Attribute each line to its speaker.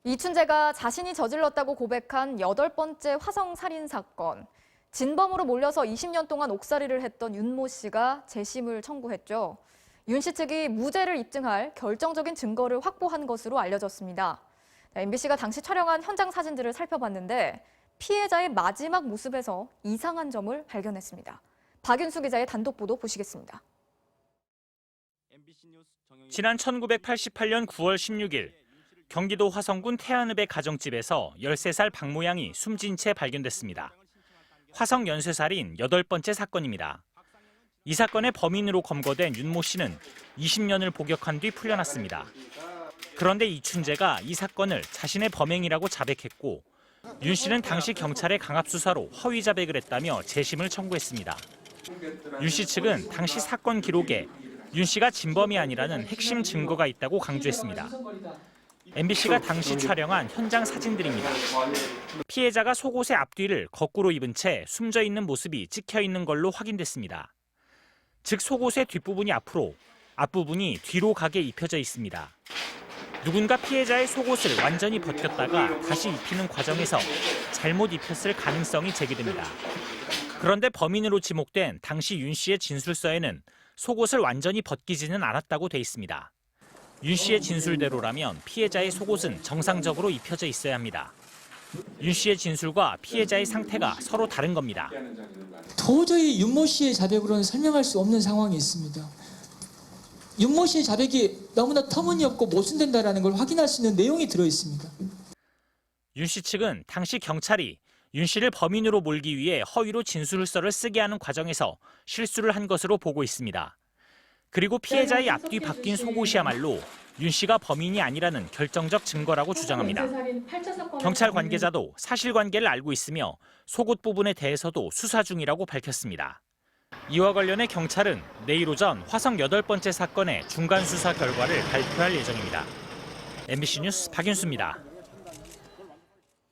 Speaker 1: 이춘재가 자신이 저질렀다고 고백한 8번째 화성 살인 사건. 진범으로 몰려서 20년 동안 옥살이를 했던 윤모 씨가 재심을 청구했죠. 윤 씨 측이 무죄를 입증할 결정적인 증거를 확보한 것으로 알려졌습니다. MBC가 당시 촬영한 현장 사진들을 살펴봤는데 피해자의 마지막 모습에서 이상한 점을 발견했습니다. 박윤수 기자의 단독 보도 보시겠습니다.
Speaker 2: 지난 1988년 9월 16일 경기도 화성군 태안읍의 가정집에서 13살 박모양이 숨진 채 발견됐습니다. 화성 연쇄살인 8번째 사건입니다. 이 사건의 범인으로 검거된 윤모 씨는 20년을 복역한 뒤 풀려났습니다. 그런데 이춘재가 이 사건을 자신의 범행이라고 자백했고 윤 씨는 당시 경찰의 강압수사로 허위 자백을 했다며 재심을 청구했습니다. 윤 씨 측은 당시 사건 기록에 윤 씨가 진범이 아니라는 핵심 증거가 있다고 강조했습니다. MBC가 당시 촬영한 현장 사진들입니다. 피해자가 속옷의 앞뒤를 거꾸로 입은 채 숨져 있는 모습이 찍혀 있는 걸로 확인됐습니다. 즉 속옷의 뒷부분이 앞으로, 앞부분이 뒤로 가게 입혀져 있습니다. 누군가 피해자의 속옷을 완전히 벗겼다가 다시 입히는 과정에서 잘못 입혔을 가능성이 제기됩니다. 그런데 범인으로 지목된 당시 윤 씨의 진술서에는 속옷을 완전히 벗기지는 않았다고 돼 있습니다. 윤 씨의 진술대로라면 피해자의 속옷은 정상적으로 입혀져 있어야 합니다. 윤 씨의 진술과 피해자의 상태가 서로 다른 겁니다.
Speaker 3: 도저히 윤모 씨의 자백으로는 설명할 수 없는 상황이 있습니다. 윤모 씨의 자백이 너무나 터무니없고 모순된다는 걸 확인할 수 있는 내용이 들어 있습니다.
Speaker 2: 윤 씨 측은 당시 경찰이 윤 씨를 범인으로 몰기 위해 허위로 진술서를 쓰게 하는 과정에서 실수를 한 것으로 보고 있습니다. 그리고 피해자의 앞뒤 바뀐 속옷이야말로 윤 씨가 범인이 아니라는 결정적 증거라고 주장합니다. 경찰 관계자도 사실관계를 알고 있으며 속옷 부분에 대해서도 수사 중이라고 밝혔습니다. 이와 관련해 경찰은 내일 오전 화성 8번째 사건의 중간 수사 결과를 발표할 예정입니다. MBC 뉴스 박윤수입니다.